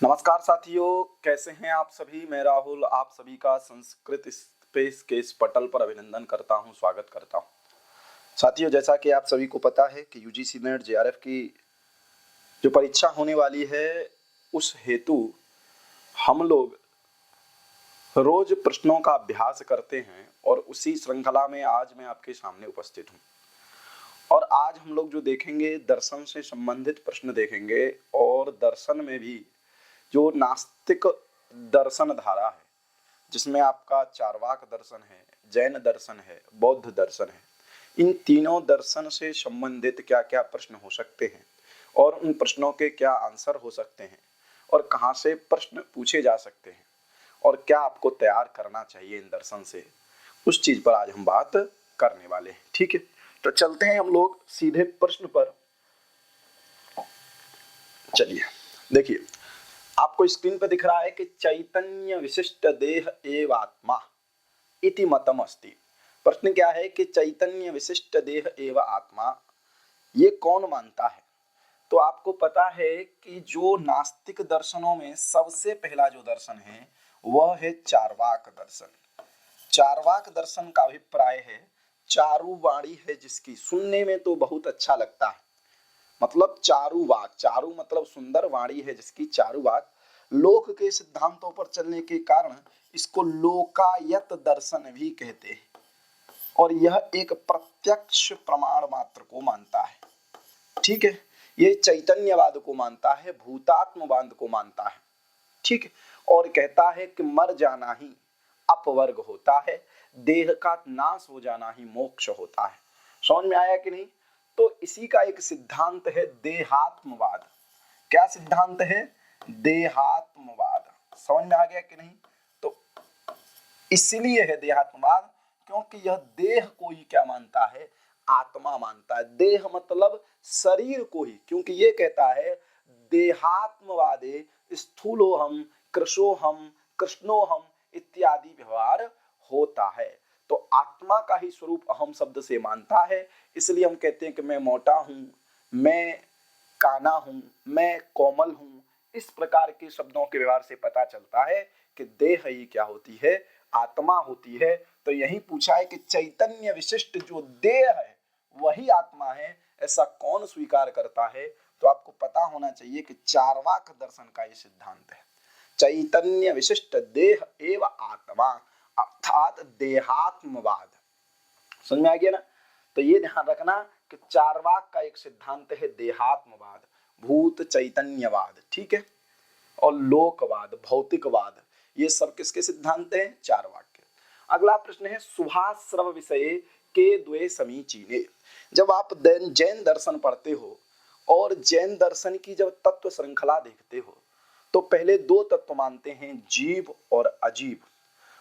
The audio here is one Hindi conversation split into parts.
नमस्कार साथियों, कैसे हैं आप सभी। मैं राहुल आप सभी का संस्कृत स्पेस के इस पटल पर अभिनंदन करता हूं, स्वागत करता हूं। साथियों, जैसा कि आप सभी को पता है कि यूजीसी नेट जेआरएफ की जो परीक्षा होने वाली है उस हेतु हम लोग रोज प्रश्नों का अभ्यास करते हैं और उसी श्रृंखला में आज मैं आपके सामने उपस्थित हूं। और आज हम लोग जो देखेंगे दर्शन से संबंधित प्रश्न देखेंगे और दर्शन में भी जो नास्तिक दर्शन धारा है जिसमें आपका चार्वाक दर्शन है, जैन दर्शन है, बौद्ध दर्शन है, इन तीनों दर्शन से संबंधित क्या क्या प्रश्न हो सकते हैं और उन प्रश्नों के क्या आंसर हो सकते हैं और कहाँ से प्रश्न पूछे जा सकते हैं और क्या आपको तैयार करना चाहिए इन दर्शन से, उस चीज पर आज हम बात करने वाले हैं। ठीक है, तो चलते हैं हम लोग सीधे प्रश्न पर। चलिए देखिए, आपको स्क्रीन पर दिख रहा है कि चैतन्य विशिष्ट देह एव आत्मा इति मतम अस्ति। प्रश्न क्या है कि चैतन्य विशिष्ट देह एव आत्मा ये कौन मानता है। तो आपको पता है कि जो नास्तिक दर्शनों में सबसे पहला जो दर्शन है वह है चार्वाक दर्शन। चार्वाक दर्शन का अभिप्राय है चारु वाणी है जिसकी, सुनने में तो बहुत अच्छा लगता है, मतलब चारुवाक, चारु मतलब सुंदर, वाणी है जिसकी, चारुवाक। लोक के सिद्धांतों पर चलने के कारण इसको लोकायत दर्शन भी कहते हैं और यह एक प्रत्यक्ष प्रमाण मात्र को मानता है। ठीक है, ये चैतन्यवाद को मानता है, भूतात्मवाद को मानता है। ठीक है, और कहता है कि मर जाना ही अपवर्ग होता है, देह का नाश हो जाना ही मोक्ष होता है। समझ में आया कि नहीं। तो इसी का एक सिद्धांत है देहात्मवाद। क्या सिद्धांत है? देहात्मवाद। समझ में आ गया कि नहीं। तो इसलिए है देहात्मवाद क्योंकि यह देह को ही क्या मानता है? आत्मा मानता है। देह मतलब शरीर को ही, क्योंकि ये कहता है देहात्मवादे स्थूलोहम कृशोहम कृष्णोहम इत्यादि व्यवहार होता है। तो आत्मा का ही स्वरूप अहम शब्द से मानता है। इसलिए हम कहते हैं कि मैं मोटा हूं, मैं काना हूं, मैं कोमल हूं। इस प्रकार के शब्दों के व्यवहार से पता चलता है कि देह ही क्या होती है? आत्मा होती है। तो यही पूछा है कि चैतन्य विशिष्ट जो देह है वही आत्मा है, ऐसा कौन स्वीकार करता है? तो आपको पता होना चाहिए कि चार्वाक दर्शन का ये सिद्धांत है, चैतन्य विशिष्ट देह एवं आत्मा, अर्थात देहात्मवाद। समझ में आ गया ना। तो ये ध्यान रखना कि चार्वाक का एक सिद्धांत है देहात्मवाद, भूत चैतन्यवाद। ठीक है, और लोकवाद, भौतिकवाद, ये सब किसके सिद्धांत हैं? चार्वाक के। अगला प्रश्न है शुभाश्रव विषय के द्वे समीचीने। जब आप जैन दर्शन पढ़ते हो और जैन दर्शन की जब तत्व श्रृंखला देखते हो तो पहले दो तत्व मानते हैं, जीव और अजीव।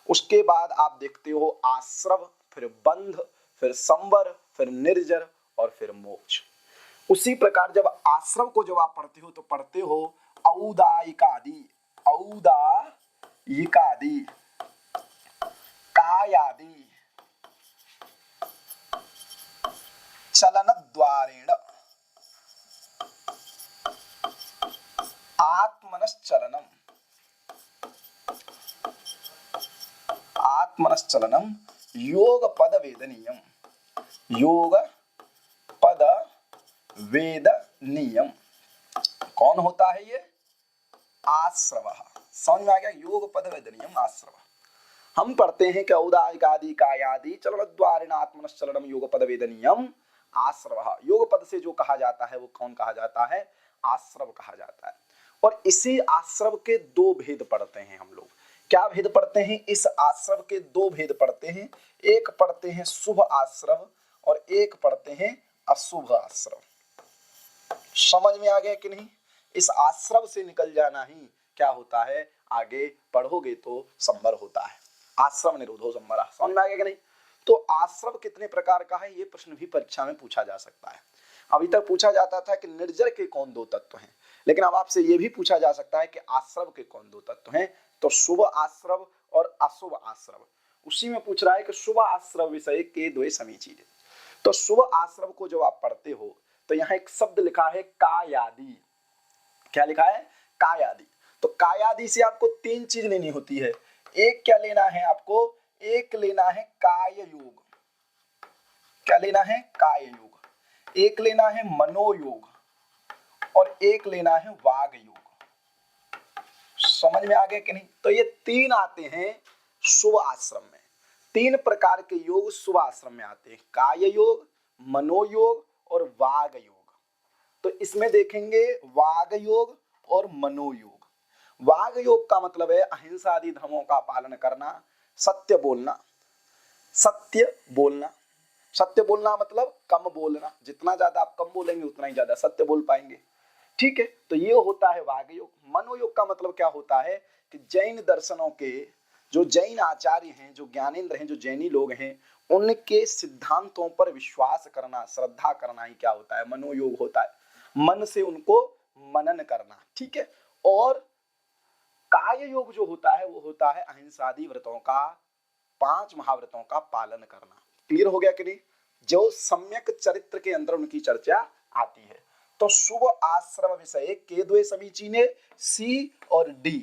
उसके बाद आप देखते हो आश्रव, फिर बंध, फिर संवर, फिर निर्जर और फिर मोक्ष। उसी प्रकार जब आश्रव को जब आप पढ़ते हो तो पढ़ते हो औदायिकादि, औदायिकादि, कायादि, चलन द्वारेण, आत्मनश्चलनम, आत्मनश्चलनम, योग पद वेदनीयम, योग पद वेदनीयम। कौन होता है ये? आश्रव। समझ में आ गया? योग पद वेदनीयम आश्रव। हम पढ़ते हैं कि औदायिकादि कायादि चलन द्वारेण आत्मनश्चलनम योग पद वेदनीयम आश्रव। योग पद से जो कहा जाता है वो कौन कहा जाता है? आश्रव कहा जाता है। और इसी आश्रव के दो भेद पढ़ते हैं हम लोग। क्या भेद पढ़ते हैं? इस आश्रव के दो भेद पढ़ते हैं। एक पढ़ते हैं शुभ आश्रव और एक पढ़ते हैं अशुभ आश्रव। समझ में आ गया कि नहीं। इस आश्रव से निकल जाना ही क्या होता है? आगे पढ़ोगे तो संवर होता है, आश्रम निरोधो संवरा। समझ में आ गया कि नहीं। तो आश्रव कितने प्रकार का है ये प्रश्न भी परीक्षा में पूछा जा सकता है। अभी तक पूछा जाता था कि निर्जर के कौन दो तत्व हैं, लेकिन अब आपसे यह भी पूछा जा सकता है कि आश्रव के कौन दो तत्व हैं। तो शुभ आश्रव और अशुभ आश्रव। उसी में पूछ रहा है कि शुभ आश्रव विषय के द्वे समीचीने। तो शुभ आश्रव को जब आप पढ़ते हो तो यहाँ एक शब्द लिखा है कायादि। क्या लिखा है? कायादि। तो कायादि से आपको तीन चीज लेनी होती है। एक क्या लेना है आपको, एक लेना है काय योग, क्या लेना है, काय योग, एक लेना है मनोयोग और एक लेना है वाग योग। समझ में आ गया कि नहीं? तो ये तीन आते हैं शुभ आश्रम में, तीन प्रकार के योग शुभ आश्रम में आते हैं, काय योग, मनोयोग और वाग योग। तो इसमें देखेंगे वाग योग और मनोयोग। वाग योग का मतलब है अहिंसा आदि धर्मों का पालन करना, सत्य बोलना, सत्य बोलना, सत्य बोलना मतलब कम बोलना, जितना ज्यादा आप कम बोलेंगे उतना ही ज्यादा सत्य बोल पाएंगे। ठीक है, तो ये होता है वाग योग। मनोयोग का मतलब क्या होता है कि जैन दर्शनों के जो जैन आचार्य हैं, जो ज्ञानेंद्र हैं, जो जैनी लोग हैं, उनके सिद्धांतों पर विश्वास करना, श्रद्धा करना ही क्या होता है, मनोयोग होता है। मन से उनको मनन करना। ठीक है, और काय योग जो होता है वो होता है अहिंसादी व्रतों का, 5 महाव्रतों का पालन करना। क्लियर हो गया कि नहीं? जो सम्यक चरित्र के अंदर उनकी चर्चा आती है। तो शुभ आश्रम विषय के द्वे समीचीने, सी और डी।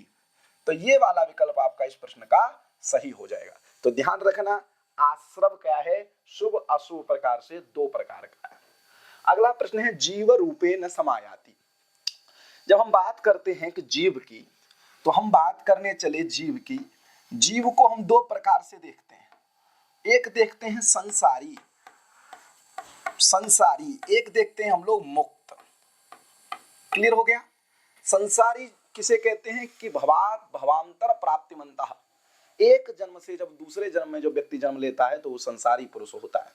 तो ये वाला विकल्प आपका इस प्रश्न का सही हो जाएगा। तो ध्यान रखना, आश्रम क्या है, शुभ अशुभ प्रकार से दो प्रकार का है। अगला प्रश्न है जीव रूपे न समायाति। जब हम बात करते हैं कि जीव की, तो हम बात करने चले जीव की। जीव को हम दो प्रकार से देखते हैं, एक देखते हैं संसारी, संसारी, एक देखते हैं हम लोग मुक्त। क्लियर हो गया? संसारी किसे कहते हैं कि भवात भवांतर प्राप्तिमंतः, एक जन्म से जब दूसरे जन्म में जो व्यक्ति जन्म लेता है तो वो संसारी पुरुष होता है।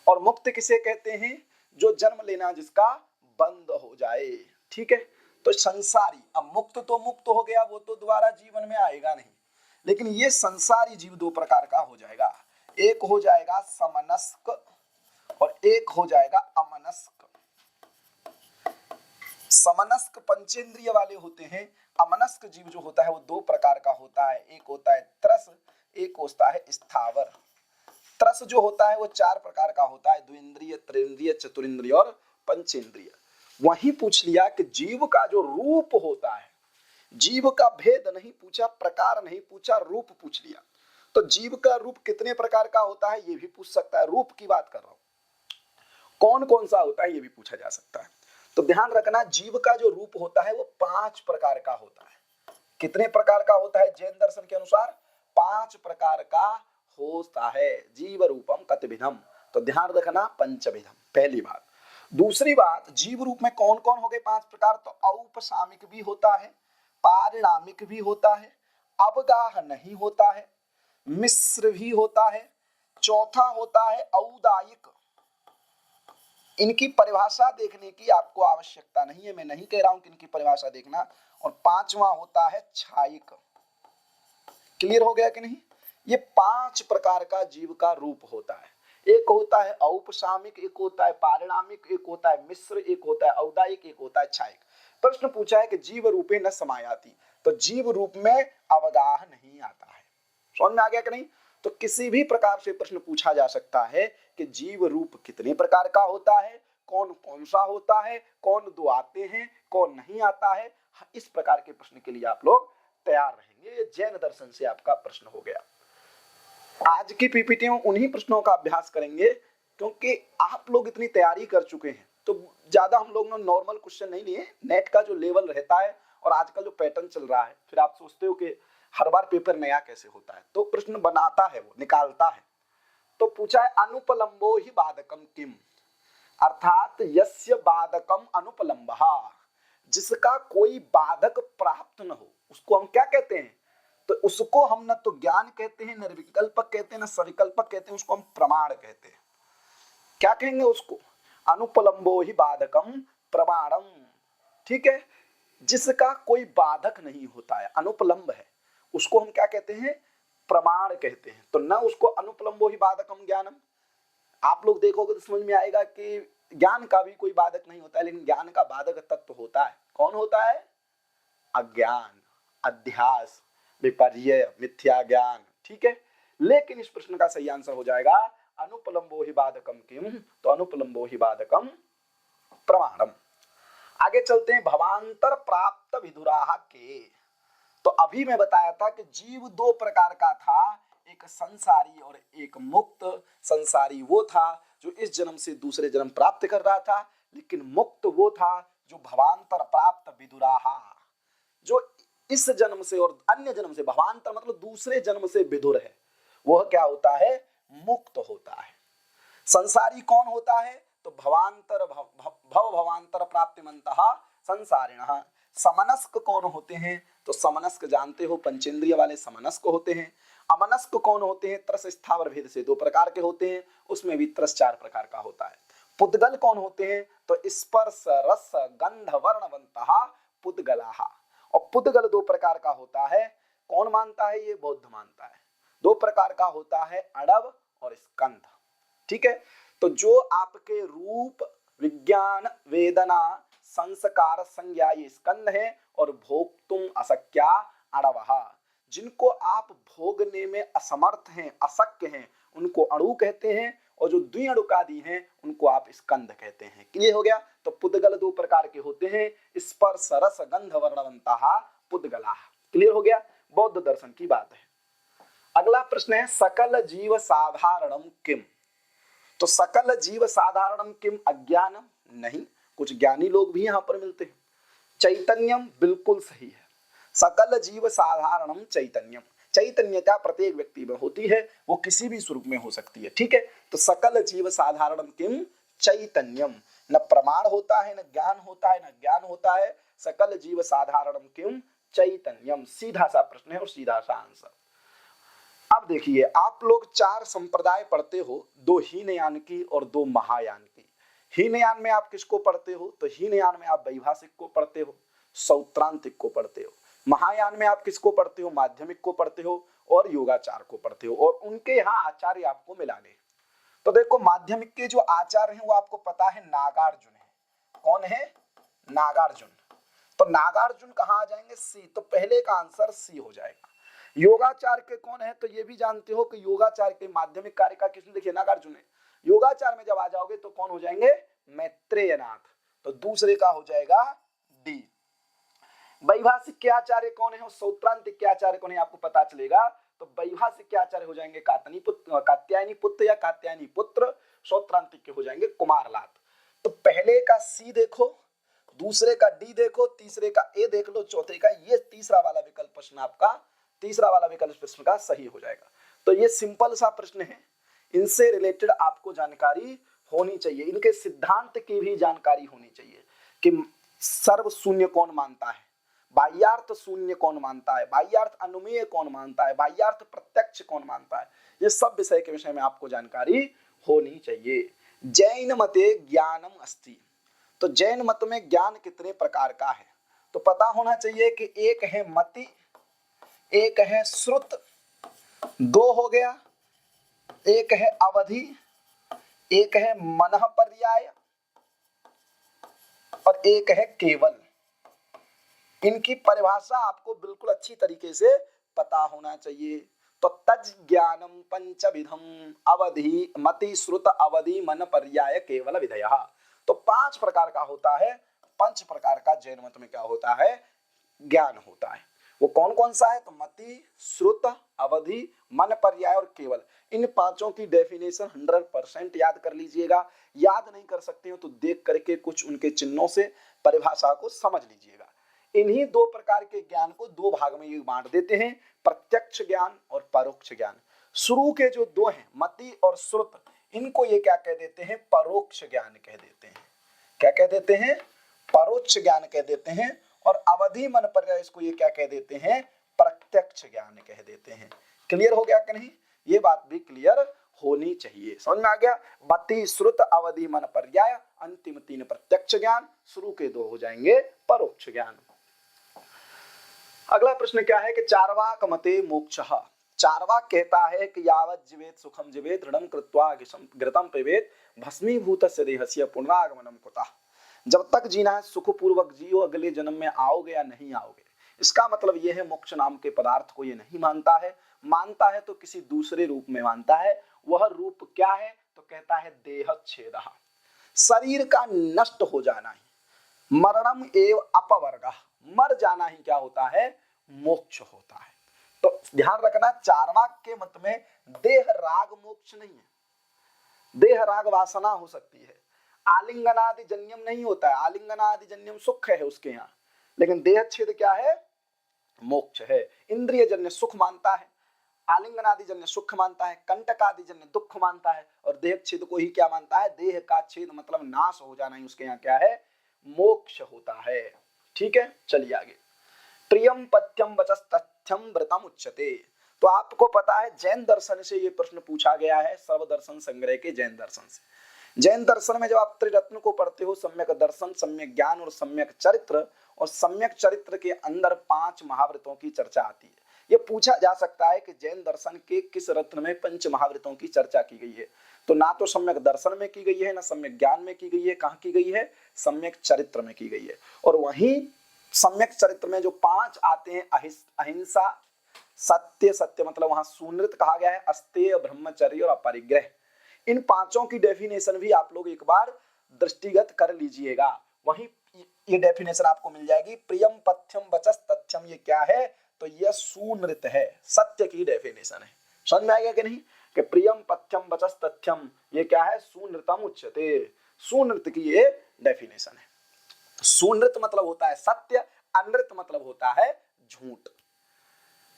और मुक्त किसे कहते हैं, जो जन्म लेना जिसका बंद हो जाए। ठीक है, तो संसारी, अब मुक्त तो मुक्त हो गया, वो तो दोबारा जीवन में आएगा नहीं, लेकिन ये संसारी जीव दो प्रकार का हो जाएगा, एक हो जाएगा समनस्क और एक हो जाएगा अमनस्क। समनस्क पंचेंद्रिय वाले होते हैं, अमनस्क जीव जो होता है वो दो प्रकार का होता है, एक होता है त्रस, एक होता है स्थावर। त्रस जो होता है वो 4 प्रकार का होता है, द्विंद्रिय, त्रिंद्रिय, चतुरिंद्रिय और पंचेंद्रिय। वहीं पूछ लिया कि जीव का जो रूप होता है, जीव का भेद नहीं पूछा, प्रकार नहीं पूछा, रूप पूछ लिया। तो जीव का रूप कितने प्रकार का होता है ये भी पूछ सकता है, रूप की बात कर रहा हूं, कौन कौन सा होता है ये भी पूछा जा सकता है। तो ध्यान रखना, जीव का जो रूप होता है वो 5 प्रकार का होता है। कितने प्रकार का होता है? जैन दर्शन के अनुसार 5 प्रकार का होता है जीव रूपम कतविधम। तो ध्यान रखना, पंचविधम, पहली बात। दूसरी बात, जीव रूप में कौन कौन हो गए 5 प्रकार? तो औपसामिक भी होता है, पारिणामिक भी होता है, अवगाह नहीं होता है, मिश्र भी होता है, चौथा होता है औदायिक। इनकी परिभाषा देखने की आपको आवश्यकता नहीं है, मैं नहीं कह रहा हूं कि इनकी परिभाषा देखना। और 5वां होता है छायिक। क्लियर हो गया कि नहीं? ये 5 प्रकार का जीव का रूप होता है, एक होता है औपसामिक, एक होता है पारिणामिक, एक होता है मिश्र, एक होता है औदायिक, एक होता है छायिक। प्रश्न पूछा है कि जीव रूपे न समायाति, तो जीव रूप में अवगाह नहीं आता है। समझ में आ गया कि नहीं? तो किसी भी प्रकार से प्रश्न पूछा जा सकता है कि जीव रूप कितने प्रकार का होता है, कौन कौन सा होता है, कौन दो आते हैं, कौन नहीं आता है। इस प्रकार के प्रश्न के लिए आप लोग तैयार रहेंगे। ये जैन दर्शन से आपका प्रश्न हो गया। आज की पीपीटी में उन्हीं प्रश्नों का अभ्यास करेंगे, क्योंकि आप लोग इतनी तैयारी कर चुके हैं तो ज्यादा हम लोग ने नॉर्मल क्वेश्चन नहीं लिए। नेट का जो लेवल रहता है और आजकल जो पैटर्न चल रहा है, फिर आप सोचते हो कि हर बार पेपर नया कैसे होता है, तो प्रश्न बनाता है वो, निकालता है। तो पूछा है अनुपलम्बो ही बाधकम किम, अर्थात यस्य बाधकम अनुपलम्बः, जिसका कोई बाधक प्राप्त न हो उसको हम क्या कहते हैं? तो उसको हम न तो ज्ञान कहते हैं, न विकल्पक कहते हैं, न सविकल्पक कहते हैं, उसको हम प्रमाण कहते हैं। क्या कहेंगे उसको? अनुपलम्बो ही बाधकम प्रमाणम। ठीक है, जिसका कोई बाधक नहीं होता है, अनुपलम्ब है, उसको हम क्या कहते हैं? प्रमाण कहते हैं। तो न उसको अनुपलम्बो ही बाधकम ज्ञानम। आप लोग देखोगे तो समझ में आएगा कि ज्ञान का भी कोई बाधक नहीं होता है, लेकिन ज्ञान का बाधक तत्व होता है। कौन होता है? अज्ञान, अध्यास, विपर्य, मिथ्या ज्ञान। ठीक है, लेकिन इस प्रश्न का सही आंसर हो जाएगा अनुपलम्बो ही बाधकम किम, तो अनुपलम्बो ही बाधकम प्रमाणम। आगे चलते हैं, भवांतर प्राप्त विधुराः के। तो अभी मैं बताया था कि जीव दो प्रकार का था, एक संसारी और एक मुक्त। संसारी वो था जो इस जन्म से दूसरे जन्म प्राप्त कर रहा था, लेकिन मुक्त वो था जो भवांतर प्राप्त विदुराहा, जो इस जन्म से और अन्य जन्म से, भवांतर मतलब दूसरे जन्म से विदुर है, वह क्या होता है, मुक्त होता है। संसारी कौन होता है, तो भवांतर भव भवांतर प्राप्तिमंतः संसारिणः। समनस्क कौन होते हैं, तो समनस्क जानते हो, पंचेंद्रिय वाले समनस्क होते हैं। अमनस्क कौन होते हैं, त्रस स्थावर भेद से दो प्रकार के होते हैं, उसमें भी त्रस चार प्रकार का होता है। पुद्गल कौन होते हैं, तो स्पर्श रस गंध वर्णवंतः पुद्गलाः। और पुद्गल दो प्रकार का होता है, कौन मानता है, ये बौद्ध मानता है। दो प्रकार का होता है, अड़व और स्कंध। ठीक है, तो जो आपके रूप विज्ञान वेदना संस्कार संज्ञा ये स्कंध है, और भोक्तुम अशक्या अड़वः, जिनको आप भोगने में असमर्थ हैं, अशक्य हैं, उनको अणु कहते हैं, और जो द्विअणुकादि हैं उनको आप स्कंध कहते हैं। क्लियर हो गया। तो पुद्गल दो प्रकार के होते हैं, स्पर्श रस गंध वर्णवंतः पुद्गलाः। क्लियर हो गया, बौद्ध दर्शन की बात है। अगला प्रश्न है, सकल जीव साधारणम किम। तो सकल जीव साधारणम किम, अज्ञानम नहीं, कुछ ज्ञानी लोग भी यहां पर मिलते हैं। चैतन्यम बिल्कुल सही है, सकल जीव साधारणम चैतन्यम, चैतन्यता प्रत्येक व्यक्ति में होती है, वो किसी भी स्वरूप में हो सकती है। ठीक है, तो सकल जीव साधारणम किम चैतन्यम, न प्रमाण होता है, न ज्ञान होता है, न ज्ञान होता है, सकल जीव साधारणम किम चैतन्यम। सीधा सा प्रश्न है और सीधा सा आंसर। अब देखिए, आप लोग चार संप्रदाय पढ़ते हो, दो हीनयान की और दो महायान की। हीनयान में आप किसको पढ़ते हो, तो हीनयान में आप वैभाषिक को पढ़ते हो, सौत्रांतिक को पढ़ते हो। महायान में आप किसको पढ़ते हो, माध्यमिक को पढ़ते हो और योगाचार को पढ़ते हो, और उनके यहाँ आचार्य आपको मिलाने। तो देखो, माध्यमिक के जो आचार्य हैं वो आपको पता है नागार्जुन है। कौन है, नागार्जुन। तो नागार्जुन कहाँ आ जाएंगे, सी, तो पहले का आंसर सी हो जाएगा। योगाचार के कौन है, तो ये भी जानते हो कि योगाचार के माध्यमिक कार्य का किसने, देखिए नागार्जुन है। योगाचार में जब आ जाओगे तो कौन हो जाएंगे, मैत्रेयनाथ, तो दूसरे का हो जाएगा डी। वैभाषिक के आचार्य कौन है और सौत्रांतिक के आचार्य कौन है, आपको पता चलेगा। तो वैभाषिक के आचार्य हो जाएंगे कात्यायनी पुत्र या कात्यायनी पुत्र, सौत्रांतिक के हो जाएंगे कुमारलात। तो पहले का सी देखो, दूसरे का डी देखो, तीसरे का ए देख लो, चौथे का, ये तीसरा वाला विकल्प प्रश्न आपका, तीसरा वाला विकल्प प्रश्न का सही हो जाएगा। तो ये सिंपल सा प्रश्न है, इनसे रिलेटेड आपको जानकारी होनी चाहिए, इनके सिद्धांत की भी जानकारी होनी चाहिए कि सर्व शून्य कौन मानता है, बाह्यार्थ शून्य कौन मानता है, बाह्यार्थ अनुमेय कौन मानता है, बाह्यार्थ प्रत्यक्ष कौन मानता है, ये सब विषय के विषय में आपको जानकारी होनी चाहिए। जैन मते ज्ञानम अस्ति, तो जैन मत में ज्ञान कितने प्रकार का है, तो पता होना चाहिए कि एक है मति, एक है श्रुत, दो हो गया, एक है अवधि, एक है मनः पर्याय, और एक है केवल। इनकी परिभाषा आपको बिल्कुल अच्छी तरीके से पता होना चाहिए। तो तज ज्ञानम पंचविधम, अवधि मति श्रुत अवधि मन पर्याय केवल विधयः। तो पांच प्रकार का होता है, पंच प्रकार का जैन मत में क्या होता है, ज्ञान होता है। वो कौन कौन सा है, तो मति श्रुत अवधि मन पर्याय और केवल। इन पांचों की डेफिनेशन 100% याद कर लीजिएगा। याद नहीं कर सकते हो तो देख करके कुछ उनके चिन्हों से परिभाषा को समझ लीजिएगा। इन्हीं दो प्रकार के ज्ञान को दो भाग में ये बांट देते हैं, प्रत्यक्ष ज्ञान और परोक्ष ज्ञान। शुरू के जो दो हैं मति और श्रुत, इनको ये क्या कह देते हैं, परोक्ष ज्ञान कह देते हैं। क्या कह देते हैं, परोक्ष ज्ञान कह देते हैं। और अवधि मन पर्याय, इसको ये क्या कह देते हैं, प्रत्यक्ष ज्ञान कह देते हैं। क्लियर हो गया कि नहीं, ये बात भी क्लियर होनी चाहिए। समझ में आ गया, मति श्रुत अवधि मन पर्याय, अंतिम तीन प्रत्यक्ष ज्ञान, शुरू के दो हो जाएंगे परोक्ष ज्ञान। अगला प्रश्न क्या है कि चार्वाक मते मोक्षः। चार्वाक कहता है कि यावत् जीवेत सुखम जीवेत दृढ़ं कृत्वा घृतं पिबेत भस्मीभूतस्य देहस्य पुनरागमनं कुतः। जब तक जीना है सुखपूर्वक जियो, अगले जन्म में आओगे या नहीं आओगे। इसका मतलब यह है मोक्ष नाम के पदार्थ को ये नहीं मानता है, मानता है तो किसी दूसरे रूप में मानता है। वह रूप क्या है, तो कहता है देहच्छेदः, शरीर का नष्ट हो जाना ही, मरणम एव अपवर्गः, मर जाना ही क्या होता है, मोक्ष होता है। तो ध्यान रखना, चार्वाक के मत में देह राग मोक्ष नहीं है, देह राग वासना हो सकती है, आलिंगनादि जन्यम नहीं होता है, आलिंगनादि जन्यम सुख है उसके यहाँ, लेकिन देह छेद क्या है, मोक्ष है। इंद्रिय जन्य सुख मानता है, आलिंगनादि जन्य सुख मानता है, कंटकादि जन्य दुख मानता है, और देह छेद को ही क्या मानता है, देह का छेद मतलब नाश हो जाना ही उसके यहाँ क्या है, मोक्ष होता है। ठीक है, चलिए आगे। प्रियम पथ्यम वचस्तथ्यम व्रतम उच्यते। तो आपको पता है जैन दर्शन से ये प्रश्न पूछा गया है, सर्वदर्शन संग्रह के जैन दर्शन से। जैन दर्शन में जब आप त्रिरत्न को पढ़ते हो, सम्यक दर्शन, सम्यक ज्ञान और सम्यक चरित्र, और सम्यक चरित्र के अंदर 5 महाव्रतों की चर्चा आती है। ये पूछा जा सकता है कि जैन दर्शन के किस रत्न में 5 महाव्रतों की चर्चा की गई है। तो ना तो सम्यक दर्शन में की गई है, ना सम्यक ज्ञान में की गई है, कहाँ की गई है, सम्यक चरित्र में की गई है। और वहीं सम्यक चरित्र में जो 5 आते हैं, अहिंसा, सत्य, सत्य मतलब वहां सुनृत कहा गया है, अस्तेय, ब्रह्मचर्य और अपरिग्रह, इन 5 की डेफिनेशन भी आप लोग एक बार दृष्टिगत कर लीजिएगा। वहीं ये डेफिनेशन आपको मिल जाएगी। प्रियम पथ्यम वचस तथ्यम, ये क्या है, तो यह सुनृत है, सत्य की डेफिनेशन है। समझ में आ गया कि नहीं, कि प्रियम पथ्यम वचस तथ्यम ये क्या है, सुनृतम उच्यते, सुनृत की ये डेफिनेशन है। सुनृत मतलब होता है सत्य, अनृत मतलब होता है झूठ।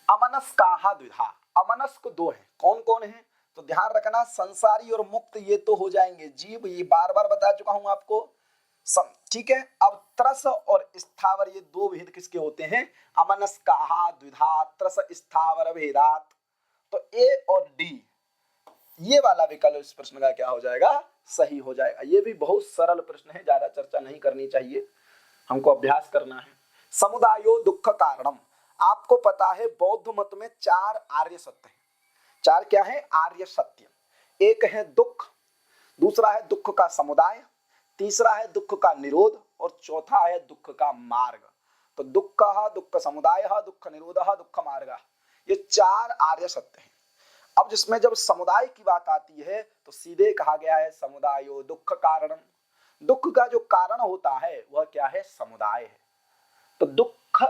अमनस्काहा द्विधा, अमनस्क 2 है, कौन कौन है, तो ध्यान रखना, संसारी और मुक्त ये तो हो जाएंगे, जीव ये बार बार बता चुका हूं आपको। ठीक है, अब त्रस और स्थावर ये 2 भेद किसके होते हैं, अमनस्काहा द्विधा त्रस स्थावर भेदात। तो ए और डी ये वाला विकल्प इस प्रश्न का क्या हो जाएगा, सही हो जाएगा। ये भी बहुत सरल प्रश्न है, ज्यादा चर्चा नहीं करनी चाहिए, हमको अभ्यास करना है। समुदायो दुख कारणम, आपको पता है बौद्ध मत में 4 आर्य सत्य हैं। 4 क्या है, आर्य सत्य। एक है दुख, दूसरा है दुख का समुदाय, तीसरा है दुख का निरोध, और चौथा है दुख का मार्ग। तो दुख दुख समुदाय, दुख निरोध, दुख मार्ग, ये 4 आर्य सत्य हैं। अब जिसमें जब समुदाय की बात आती है तो सीधे कहा गया है समुदायो दुख कारणम, दुख का जो कारण होता है वह क्या है, समुदाय है। तो दुख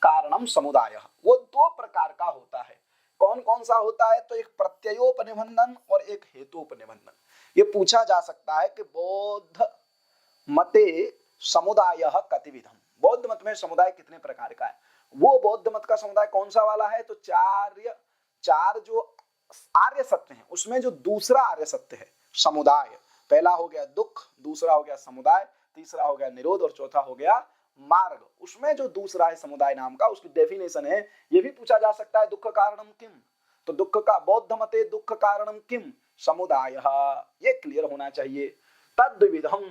कारणम समुदाय, वो 2 प्रकार का होता है। कौन कौन सा होता है, तो एक प्रत्ययोपनिबंधन और एक हेतुपनिबंधन। ये पूछा जा सकता है कि बौद्ध मते समुदाय कतिविधम, बौद्ध मत में समुदाय कितने प्रकार का है। वो बौद्ध मत का समुदाय कौन सा वाला है, तो 4 जो आर्य सत्य है उसमें जो दूसरा आर्य सत्य है समुदाय, पहला हो गया दुख, दूसरा हो गया समुदाय, तीसरा हो गया निरोध और चौथा हो गया मार्ग। उसमें जो दूसरा है समुदाय नाम का, उसकी डेफिनेशन है। ये भी पूछा जा सकता है दुख कारणम किम, तो दुख का बौद्ध मते दुख कारणम किम समुदाय, ये क्लियर होना चाहिए। तद्विधम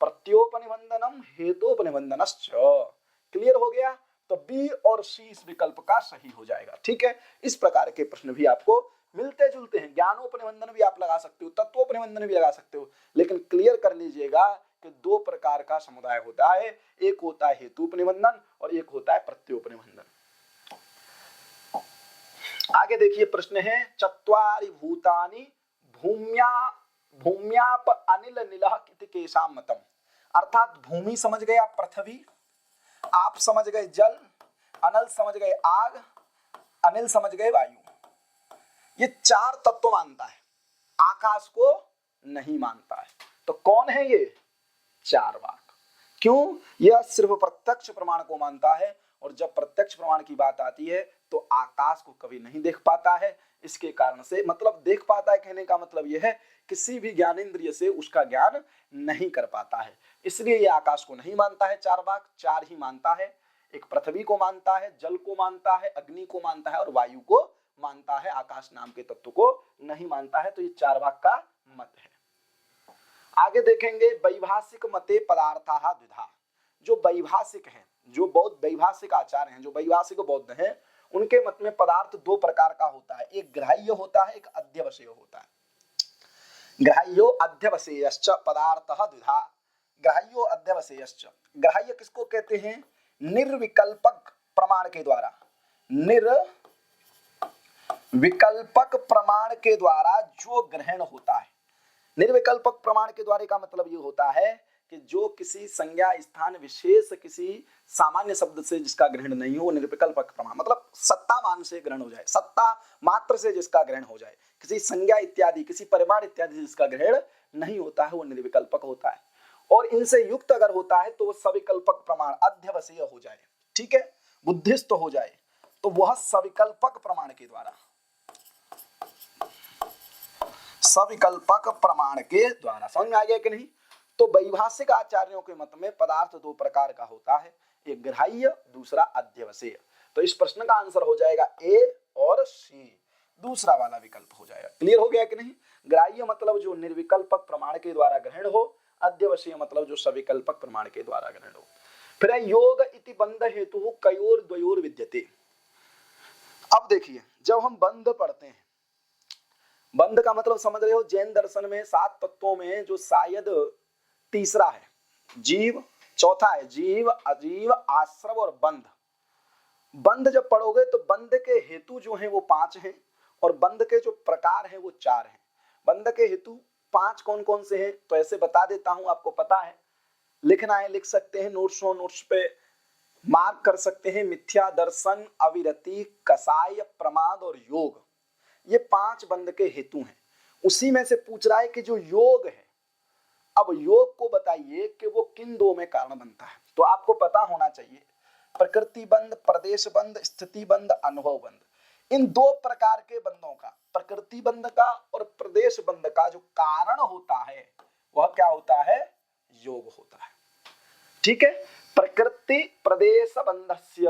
प्रत्योपनिबंधनम हेतुपनिबंधनश्च, क्लियर हो गया। तो बी और सी इस विकल्प का सही हो जाएगा। ठीक है, इस प्रकार के प्रश्न भी आपको मिलते जुलते हैं। ज्ञानोपनिबंधन भी आप लगा सकते हो, तत्वोपनिबंधन भी लगा सकते हो, लेकिन क्लियर कर लीजिएगा कि 2 प्रकार का समुदाय होता है, एक होता है हेतुपनिबंधन और एक होता है प्रत्योपनिबंधन। आगे देखिए प्रश्न है, चत्वारि भूतानि भूम्याप अनिल निलः इति केषां मतम, अर्थात भूमि समझ गए आप पृथ्वी, आप समझ गए जल, अनल समझ गए आग, अनिल समझ गए वायु। ये 4 तत्व मानता है, आकाश को नहीं मानता है। तो कौन है ये, चार्वाक। क्यों, यह सिर्फ प्रत्यक्ष प्रमाण को मानता है, और जब प्रत्यक्ष प्रमाण की बात आती है तो आकाश को कभी नहीं देख पाता है। इसके कारण से, मतलब देख पाता है कहने का मतलब यह है किसी भी ज्ञानेंद्रिय से उसका ज्ञान नहीं कर पाता है, इसलिए यह आकाश को नहीं मानता है। चार्वाक 4 ही मानता है, एक पृथ्वी को मानता है, जल को मानता है, अग्नि को मानता है और वायु को मानता है, आकाश नाम के तत्व को नहीं मानता है। तो ये चार्वाक का मत है। आगे देखेंगे, वैभाषिक मते पदार्थाः द्विधा, जो वैभाषिक हैं, जो बौद्ध वैभाषिक आचार्य हैं, जो वैभाषिक बौद्ध हैं, उनके मत में पदार्थ 2 प्रकार का होता है, एक ग्राह्य होता है, एक अध्यवसेय होता है। ग्राह्यो अध्यवसेयश्च पदार्थः द्विधा, ग्राह्यो अध्यवसेयश्च। ग्राह्य किसको कहते हैं, निर्विकल्पक प्रमाण के द्वारा, निर्विकल्पक प्रमाण के द्वारा जो ग्रहण होता है। निर्विकल्पक प्रमाण के द्वारा का मतलब ये होता है कि जो किसी संज्ञा स्थान विशेष किसी सामान्य शब्द से जिसका ग्रहण नहीं हो वो निर्विकल्प प्रमाण, मतलब सत्ता मान से ग्रहण हो जाए, सत्ता मात्र से जिसका ग्रहण हो जाए, किसी संज्ञा इत्यादि किसी परिमाण इत्यादि जिसका ग्रहण नहीं होता है वो निर्विकल्पक होता है। और इनसे युक्त अगर होता है तो वो सविकल्पक प्रमाण अध्यवसीय हो जाए, ठीक है, बुद्धिस्त हो जाए, तो वह सविकल्पक प्रमाण के द्वारा, सविकल्पक प्रमाण के द्वारा। समझ में आ गया कि नहीं? तो वैभाषिक आचार्यों के मत में पदार्थ दो प्रकार का होता है, एक ग्राह्य दूसरा अध्यवसीय। तो इस प्रश्न का आंसर हो जाएगा ए और सी, दूसरा वाला विकल्प हो जाएगा। क्लियर हो गया कि नहीं? ग्राह्य मतलब जो निर्विकल्पक प्रमाण के द्वारा ग्रहण हो, अध्यवसीय मतलब जो सविकल्पक प्रमाण के द्वारा ग्रहण हो। फिर योग इति बंध हेतु कयोर द्वयोर विद्यते। अब देखिए जब हम बंध पढ़ते हैं, बंध का मतलब समझ रहे हो, जैन दर्शन में 7 तत्वों में जो शायद तीसरा है जीव, चौथा है जीव अजीव आश्रव और बंध। बंध जब पढ़ोगे तो बंध के हेतु जो हैं वो 5 हैं और बंध के जो प्रकार हैं वो 4 हैं। बंध के हेतु 5 कौन कौन से हैं तो ऐसे बता देता हूं, आपको पता है, लिखना है लिख सकते हैं, नोट्स पे मार्क कर सकते हैं। मिथ्या दर्शन, अविरति, कसाय, प्रमाद और योग, ये 5 बंध के हेतु हैं। उसी में से पूछ रहा है कि जो योग है, अब योग को बताइए कि वो किन दो में कारण बनता है। तो आपको पता होना चाहिए प्रकृति बंध, प्रदेश बंध, स्थिति बंध, अनुभव बंध। इन 2 प्रकार के बंधों का, प्रकृति बंध का और प्रदेश बंध का जो कारण होता है वह क्या होता है? योग होता है। ठीक है, प्रकृति प्रदेश बंधस्य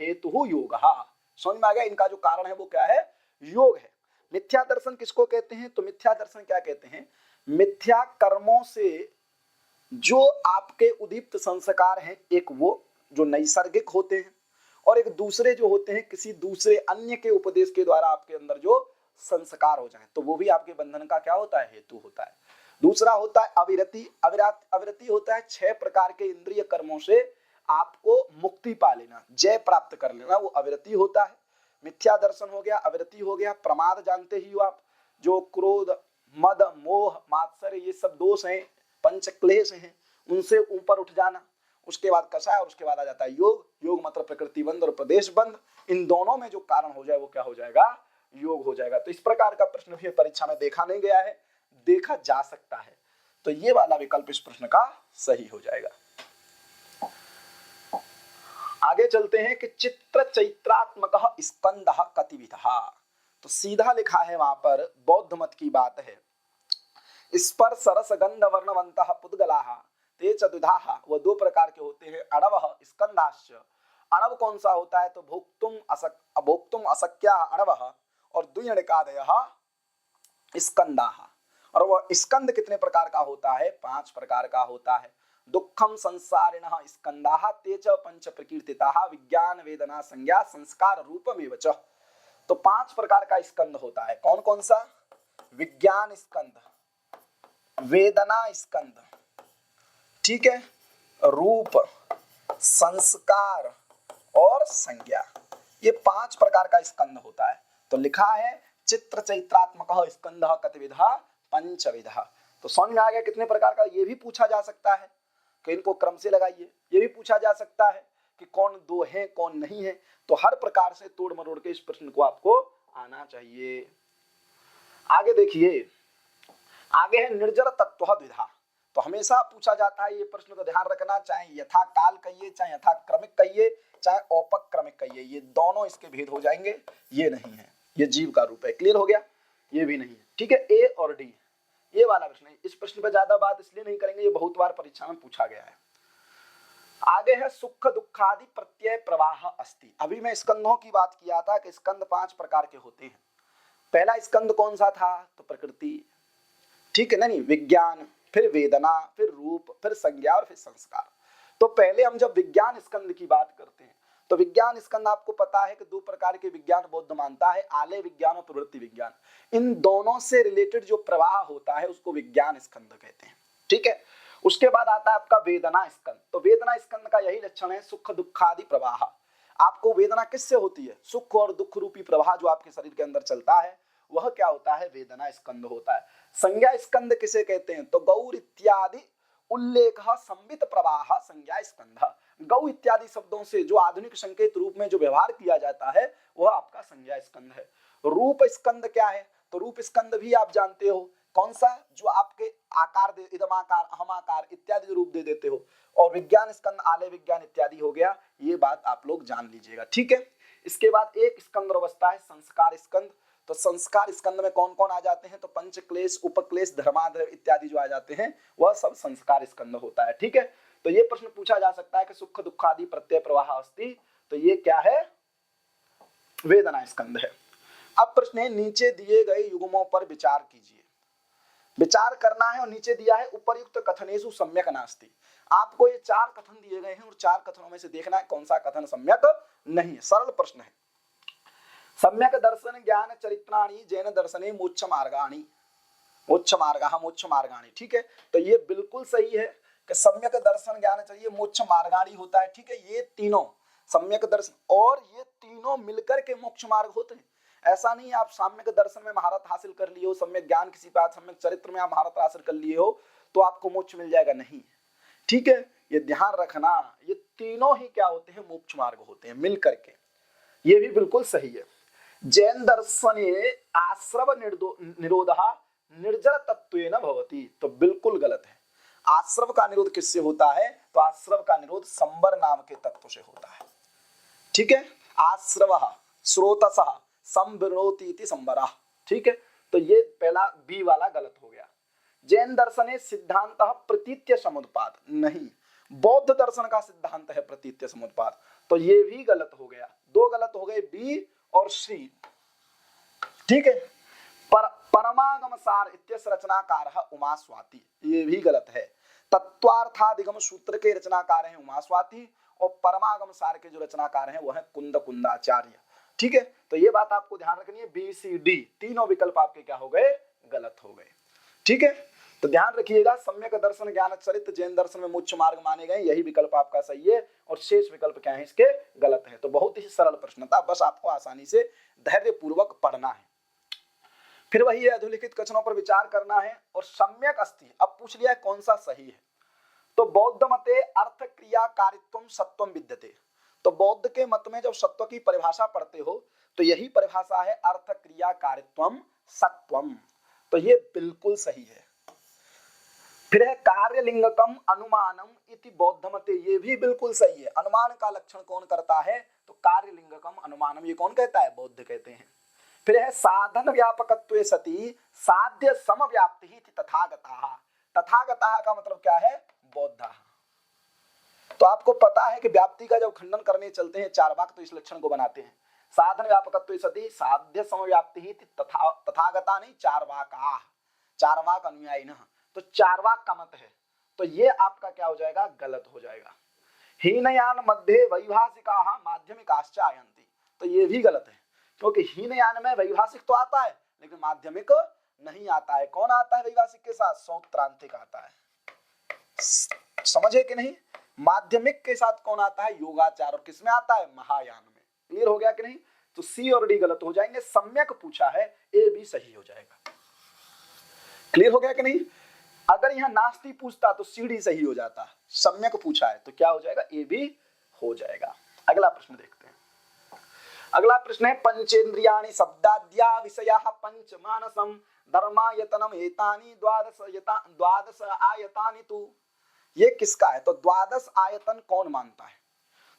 हेतु योगः। समझ में आ गया? इनका जो कारण है वो क्या है? योग है। मिथ्या दर्शन किसको कहते हैं? तो मिथ्या दर्शन क्या कहते हैं? मिथ्या कर्मों से जो आपके उदीप्त संस्कार हैं, एक वो जो नैसर्गिक होते हैं और एक दूसरे जो होते हैं किसी दूसरे अन्य के उपदेश के द्वारा आपके अंदर जो संस्कार हो जाए, तो वो भी आपके बंधन का क्या होता है? हेतु होता है। दूसरा होता है अविरति। अविरति होता है 6 प्रकार के इंद्रिय कर्मों से आपको मुक्ति पा लेना, जय प्राप्त कर लेना, वो अविरति होता है। मिथ्या दर्शन हो गया, अविरति हो गया। प्रमाद जानते ही हो आप, जो क्रोध, मद, मोह, मात्सर्य ये सब दोष हैं, पंच क्लेश हैं, उनसे ऊपर उठ जाना। उसके बाद कषाय और उसके बाद आ जाता है योग। योग मतलब प्रकृति बंध और प्रदेश बंध, इन दोनों में जो कारण हो जाए वो क्या हो जाएगा? योग हो जाएगा। तो इस प्रकार का प्रश्न भी परीक्षा में देखा नहीं गया है, देखा जा सकता है, तो ये वाला विकल्प इस प्रश्न का सही हो जाएगा। आगे चलते हैं कि चित्र चैत्रात्मक स्कंद कतिविधः। तो सीधा लिखा है वहां पर, बौद्ध मत की बात है। स्पर्श रस गंध वर्णवंतः पुद्गलाः ते च द्विधाः, वो 2 प्रकार के होते हैं, अणवः स्कंधाश्च। अणव कौन सा होता है? तो भोक्तुम अशक्याः अणवः और द्विअणिकादयः स्कंदाः। और वह स्कंद कितने प्रकार का होता है? 5 प्रकार का होता है। दुखम संसारिणः स्कंदाः ते च पंच प्रकीर्तिताः विज्ञान वेदना संज्ञा संस्कार रूपमेव च। तो 5 प्रकार का स्कंद होता है। कौन कौन सा? विज्ञान स्कंद, वेदना स्कंद, ठीक है, रूप, संस्कार और संज्ञा, ये 5 प्रकार का स्कंद होता है। तो लिखा है चित्र चैत्रात्मक स्कंद कतिविधः पंचविधः। तो समझ में आ गया कितने प्रकार का? ये भी पूछा जा सकता है कि इनको क्रम से लगाइए, ये भी पूछा जा सकता है कि कौन 2 है कौन नहीं है। तो हर प्रकार से तोड़ मरोड़ के इस प्रश्न को आपको आना चाहिए। आगे देखिए, आगे है निर्जर तत्व द्विधा। तो हमेशा पूछा जाता है ये प्रश्न को ध्यान रखना, चाहे यथा काल कहिए, चाहे यथा क्रमिक कहिए, चाहे औपक्रमिक कहिए, ये दोनों इसके भेद हो जाएंगे। ये नहीं है, ये जीव का रूप है। क्लियर हो गया? ये भी नहीं है। ठीक है, ए और डी, ये वाला प्रश्न है। इस प्रश्न पर ज्यादा बात इसलिए नहीं करेंगे, ये बहुत बार परीक्षा में पूछा गया है। आगे है सुख दुखादि प्रत्यय प्रवाह अस्ति। अभी मैं स्कंदों की बात किया था कि स्कंद 5 प्रकार के होते हैं। पहला स्कंद कौन सा था? तो प्रकृति, ठीक है, नहीं, विज्ञान, फिर वेदना, फिर रूप, फिर संज्ञा और फिर संस्कार। तो पहले हम जब विज्ञान स्कंद की बात करते हैं तो विज्ञान स्कंद आपको पता है कि 2 प्रकार के विज्ञान बौद्ध मानता है, आलय विज्ञान और प्रवृत्ति विज्ञान। इन दोनों से रिलेटेड जो प्रवाह होता है उसको विज्ञान स्कंद कहते हैं। ठीक है, उसके बाद आता है आपका वेदना स्कंद। तो वेदना स्कंद का यही लक्षण है, सुख दुखादि प्रवाह। आपको वेदना किससे होती है? सुख और दुख रूपी प्रवाह जो आपके शरीर के अंदर चलता है वह क्या होता है, वेदना स्कंद होता है। संज्ञा स्कंद किसे कहते हैं, तो गौर इत्यादि उल्लेख संबित प्रवाह संज्ञा स्कंध। गौ इत्यादि शब्दों से जो आधुनिक संकेत रूप में जो व्यवहार किया जाता है वह आपका संज्ञा स्कंध है। रूप स्कंद क्या है, तो रूप स्कंद भी आप जानते हो, कौन सा, जो आपके आकार दे, इदमाकार अहमाकार इत्यादि जो रूप दे देते हो। और विज्ञान स्कंद आलय विज्ञान इत्यादि हो गया, ये बात आप लोग जान लीजिएगा, ठीक है। इसके बाद एक स्कंद अवस्था है संस्कार स्कंद। तो संस्कार स्कंद में कौन कौन आ जाते हैं, तो पंचक्लेश, उपक्लेश, धर्माधर्म इत्यादि जो आ जाते हैं वह सब संस्कार स्कंद होता है, ठीक है। तो ये प्रश्न पूछा जा सकता है कि सुख दुख आदि प्रत्यय प्रवाह अस्ति, तो ये क्या है, वेदना स्कंद है। अब प्रश्न है, नीचे दिए गए युग्मों पर विचार कीजिए। विचार करना है और नीचे दिया है उपर्युक्त कथनेषु सम्यक नास्ति। आपको ये 4 कथन दिए गए हैं और 4 कथनों में से देखना है कौन सा कथन सम्यक नहीं है। सरल प्रश्न है। सम्यक दर्शन ज्ञान चरित्राणि जैन दर्शने मोक्ष मार्गाणि, मोक्ष मार्गाणि, ठीक है। तो ये बिल्कुल सही है कि सम्यक दर्शन ज्ञान चाहिए मोक्ष मार्गाणि होता है, ठीक है। ये तीनों सम्यक दर्शन और ये तीनों मिलकर के मोक्ष मार्ग होते हैं। ऐसा नहीं आप सम्यक दर्शन में महारत हासिल कर लिए हो, सम्यक ज्ञान किसी बात, सम्यक चरित्र में आप महारत हासिल कर लिए हो तो आपको मोक्ष मिल जाएगा, नहीं, ठीक है। ये ध्यान रखना, ये तीनों ही क्या होते हैं, मोक्ष मार्ग होते हैं मिल करके। ये भी बिल्कुल सही है। जैन दर्शने आश्रव निरोधः निर्जर तत्वेन भवति, तो बिल्कुल गलत है। आश्रव का निरोध किससे होता है, तो आश्रव का निरोध संबर नाम के तत्व से होता है, ठीक है। आश्रवः स्रोतसः संविनोति इति संबरः, ठीक है। तो ये पहला बी वाला गलत हो गया। जैन दर्शने सिद्धांतः प्रतीत्य समुत्पाद, नहीं, बौद्ध दर्शन का सिद्धांत है प्रतीत्य समुत्पाद, तो ये भी गलत हो गया। 2 गलत हो गए, बी और सी, ठीक है। परमागम सार इत्यस्य रचनाकार उमा स्वाति, ये भी गलत है। तत्वार्थादिगम सूत्र के रचनाकार हैं उमा स्वाति और परमागम सार के जो रचनाकार हैं वो है कुंद कुंदाचार्य, ठीक है। तो ये बात आपको ध्यान रखनी है, बी सी डी तीनों विकल्प आपके क्या हो गए, गलत हो गए, ठीक है। तो ध्यान रखिएगा, सम्यक दर्शन ज्ञान चरित्र जैन दर्शन में मोक्ष मार्ग माने गए, यही विकल्प आपका सही है और शेष विकल्प क्या है इसके गलत है। तो बहुत ही सरल प्रश्न था, बस आपको आसानी से धैर्य पूर्वक पढ़ना है। फिर वही है, अधोलिखित कथनों पर विचार करना है और सम्यक अस्ति। अब पूछ लिया है कौन सा सही है, तो बौद्ध मते अर्थ क्रिया कारित्वम सत्वम विद्यते। तो बौद्ध के मत में जब सत्व की परिभाषा पढ़ते हो तो यही परिभाषा है अर्थ क्रिया कारित्वम सत्वम, तो ये बिल्कुल सही है। फिर है कार्यलिंगकम अनुमानम इति बौद्ध मते, ये भी बिल्कुल सही है। अनुमान का लक्षण कौन करता है, तो कार्यलिंगकम अनुमानम, ये कौन कहता है, बौद्ध कहते हैं। फिर है साधन व्यापकत्वे सति साध्य समव्याप्ति तथागताः, तथागताः का मतलब क्या है, बौद्धाः। तो आपको पता है कि व्याप्ति का जब खंडन करने चलते हैं चार्वाक तो इस लक्षण को बनाते हैं, साधन व्यापकत्वे सति साध्य समव्याप्ति तथागता नहीं चार्वाकाः, चार्वाक अनुयायिनः, तो चार्वाक का मत है, तो ये आपका क्या हो जाएगा, गलत हो जाएगा। हीनयान मध्ये वैभाषिकाः माध्यमिकाश्च आयन्ति, तो ये भी गलत है, क्योंकि हीनयान में वैभाषिक तो आता है लेकिन माध्यमिक नहीं आता है। कौन आता है वैभाषिक के साथ, सौत्रांतिक आता है, समझे कि नहीं। माध्यमिक के साथ कौन आता है, योगाचार, और किसमें आता है, महायान में। क्लियर हो गया कि नहीं। तो सी और डी गलत हो जाएंगे, सम्यक पूछा है, ए भी सही हो जाएगा। क्लियर हो गया कि नहीं। अगर यहाँ नास्ति पूछता तो सी डी सही हो जाता, सम्यक पूछा है तो क्या हो जाएगा, ए भी हो जाएगा। अगला प्रश्न देखते हैं। अगला प्रश्न है पंचेन्द्रियाणि शब्दाद्या विषयाः पंच मानसम धर्मायतनम एतानि द्वादश आयतानि तु, ये किसका है, तो द्वादश आयतन कौन मानता है,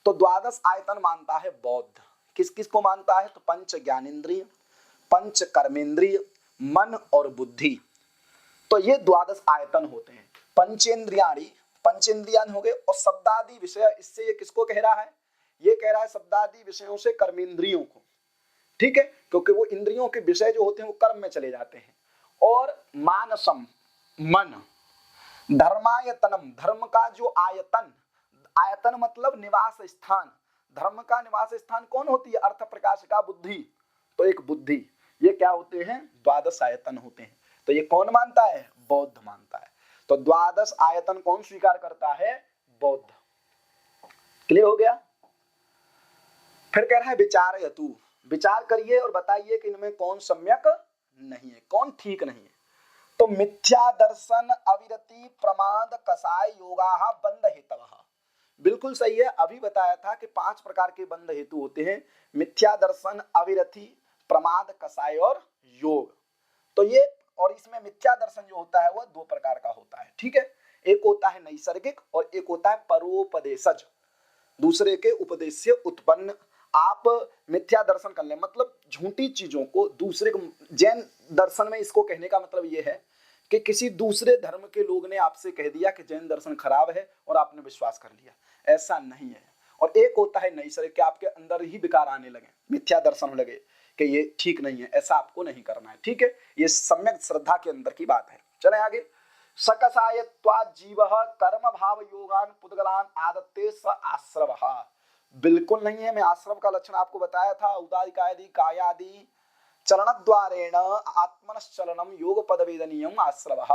तो द्वादश आयतन मानता है बौद्ध। किस किस को मानता है, तो पंच ज्ञानेन्द्रिय, पंच कर्मेंद्रिय, मन और बुद्धि, तो ये द्वादश आयतन होते हैं। पंचेन्द्रियाणि, पंचेन्द्रियान हो गए, और शब्दादि विषय, इससे ये किसको कह रहा है, ये कह रहा है शब्दादि विषयों से कर्मेंद्रियों को, ठीक है, क्योंकि वो इंद्रियों के विषय जो होते हैं वो कर्म में चले जाते हैं। और मानसम मन, धर्मायतनम, धर्म का जो आयतन, आयतन मतलब निवास स्थान, धर्म का निवास स्थान कौन होती है, अर्थ प्रकाशिका बुद्धि, तो एक बुद्धि, ये क्या होते हैं, द्वादश आयतन होते हैं। तो ये कौन मानता है, बौद्ध मानता है। तो द्वादश आयतन कौन स्वीकार करता है, बौद्ध। क्लियर हो गया। फिर कह रहा है विचारयतु, विचार करिए और बताइए कि इनमें कौन सम्यक नहीं है। कौन ठीक नहीं है? तो मिथ्या दर्शन अविरति प्रमाद कसाय योगा बंध हेतवः। बिल्कुल सही है। अभी बताया था कि 5 प्रकार के बंध हेतु होते हैं, मिथ्या दर्शन, अविरति, प्रमाद, कसाय और योग। तो ये, और इसमें मिथ्या दर्शन जो होता है वह 2 प्रकार का होता है, ठीक है। एक होता है नैसर्गिक और एक होता है परोपदेशज, दूसरे के उपदेश से उत्पन्न। आप मिथ्या दर्शन कर लें, मतलब झूठी चीजों को दूसरे को, जैन दर्शन में इसको कहने का मतलब ये है कि किसी दूसरे धर्म के लोग ने आपसे कह दिया कि जैन दर्शन खराब है और आपने विश्वास कर लिया, ऐसा नहीं है। और एक होता है नैसर्गिक, कि आपके अंदर ही विकार आने लगे, मिथ्या दर्शन लगे कि ये ठीक नहीं है, ऐसा आपको नहीं करना है, ठीक है। ये सम्यक श्रद्धा के अंदर की बात है। चले आगे। सकसायत्वात् जीवः कर्म भाव योगान पुद्गलान आदत्ते स आश्रवः। बिल्कुल नहीं है। मैं आश्रव का लक्षण आपको बताया था, उदादिकादि कायादि चरणद्वारेण आत्मनश्चलनम योग पदवेदनीयम आश्रवः।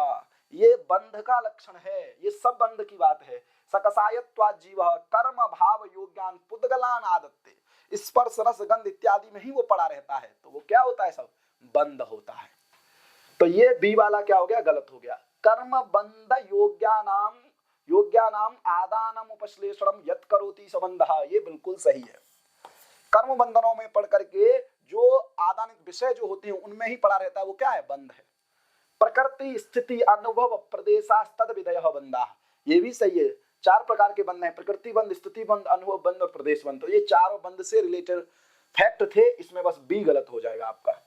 ये बंध का लक्षण है, ये सब बंध की बात है। सकसायत्वात् जीवः कर्म भाव योगान पुद्गलान आदत्ते, स्पर्श रस गंध इत्यादि में ही वो पड़ा रहता है, तो वो क्या होता है? सब बंध होता है। तो ये बी वाला क्या हो गया? गलत हो गया। कर्म बंध योग्यानाम आदानम उपश्लेषणम यत् करोति सबंधः, ये बिल्कुल सही है। कर्म बंधनों में पढ़ करके जो आदानित विषय जो होते हैं उनमें ही पड़ा रहता है, वो क्या है? बंध है। प्रकृति स्थिति अनुभव प्रदेशास्तद विधयः बंधा, ये भी सही है। 4 प्रकार के बंध हैं, प्रकृति बंध, स्थिति बंध, अनुभव बंध और प्रदेश बंध। तो ये चारों बंध से रिलेटेड फैक्ट थे, इसमें बस बी गलत हो जाएगा आपका।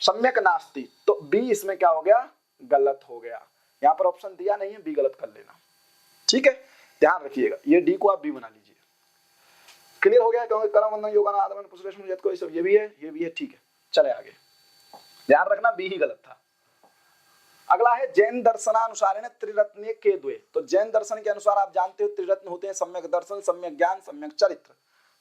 सम्यक नास्ति, तो बी इसमें क्या हो गया? गलत हो गया। यहाँ पर ऑप्शन दिया नहीं है, बी गलत कर लेना, ठीक है। ध्यान रखिएगा, ये डी को आप बी बना लीजिए। क्लियर हो गया? क्योंकि कर्म बंधन योगान आदमन पुष्लेषण यत् को, सब ये भी है, ठीक है। चले आगे। ध्यान रखना, बी ही गलत था। अगला है जैन दर्शनानुसारेण त्रिरत्ने के द्वे। तो जैन दर्शन के अनुसार आप जानते हो त्रिरत्न होते हैं, सम्यक दर्शन, सम्यक ज्ञान, सम्यक चरित्र।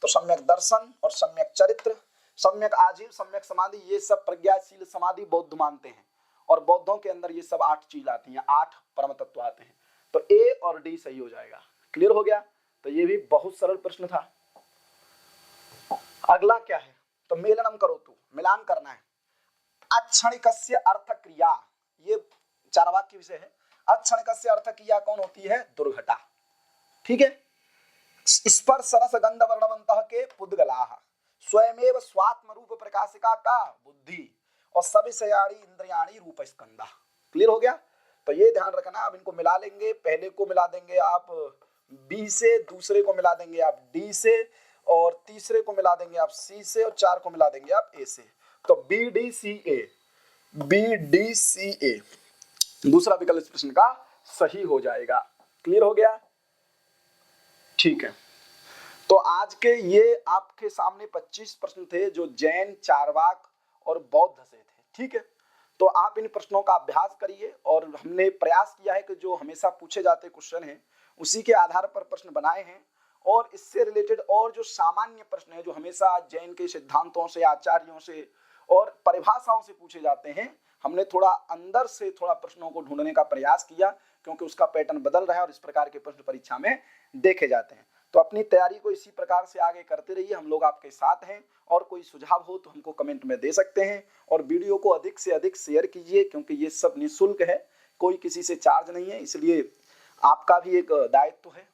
तो सम्यक दर्शन और सम्यक चरित्र, सम्यक आजीव, सम्यक समाधि, ये सब प्रज्ञाशील समाधि बौद्ध मानते हैं। और बौद्धों के अंदर ये सब 8 चीज आती हैं, 8 परम तत्व आते हैं। तो ए और डी सही हो जाएगा। क्लियर हो गया? तो ये भी बहुत सरल प्रश्न था। अगला क्या है? तो मेलनम करो, तू मिलान करना है। अक्षणिकस्य अर्थ क्रिया, ये चारवाक विषय है। अक्षणिकस्य अर्थ क्रिया कौन होती है? दुर्घटा, ठीक है। स्पर्श रस गंध वर्णवंतः के पुद्गलाः, स्वयमेव स्वात्म रूप प्रकाशिका का बुद्धि, और सविषयाणि इंद्रियाणि रूप स्कंदा। क्लियर हो गया? तो ये ध्यान रखना। अब इनको मिला लेंगे, पहले को मिला देंगे आप बी से, दूसरे को मिला देंगे आप डी से, और तीसरे को मिला देंगे आप सी से, और 4 को मिला देंगे आप ए से। तो बी डी सी ए, बी डी सी ए दूसरा विकल्प इस प्रश्न का सही हो जाएगा। क्लियर हो गया? ठीक है। तो आज के ये आपके सामने 25 प्रश्न थे जो जैन, चारवाक और बौद्ध से थे, ठीक है। तो आप इन प्रश्नों का अभ्यास करिए, और हमने प्रयास किया है कि जो हमेशा पूछे जाते क्वेश्चन हैं उसी के आधार पर प्रश्न बनाए हैं, और इससे रिलेटेड और जो सामान्य प्रश्न है जो हमेशा जैन के सिद्धांतों से, आचार्यों से और परिभाषाओं से पूछे जाते हैं, हमने थोड़ा अंदर से थोड़ा प्रश्नों को ढूंढने का प्रयास किया, क्योंकि उसका पैटर्न बदल रहा है और इस प्रकार के प्रश्न परीक्षा में देखे जाते हैं। तो अपनी तैयारी को इसी प्रकार से आगे करते रहिए, हम लोग आपके साथ हैं। और कोई सुझाव हो तो हमको कमेंट में दे सकते हैं, और वीडियो को अधिक से अधिक शेयर कीजिए, क्योंकि ये सब निःशुल्क है, कोई किसी से चार्ज नहीं है। इसलिए आपका भी एक दायित्व है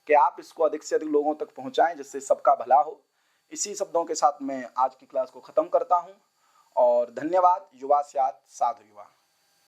कि आप इसको अधिक से अधिक लोगों तक पहुंचाएं, जिससे सबका भला हो। इसी शब्दों के साथ मैं आज की क्लास को खत्म करता हूं, और धन्यवाद। युवा स्यात् साधु युवा।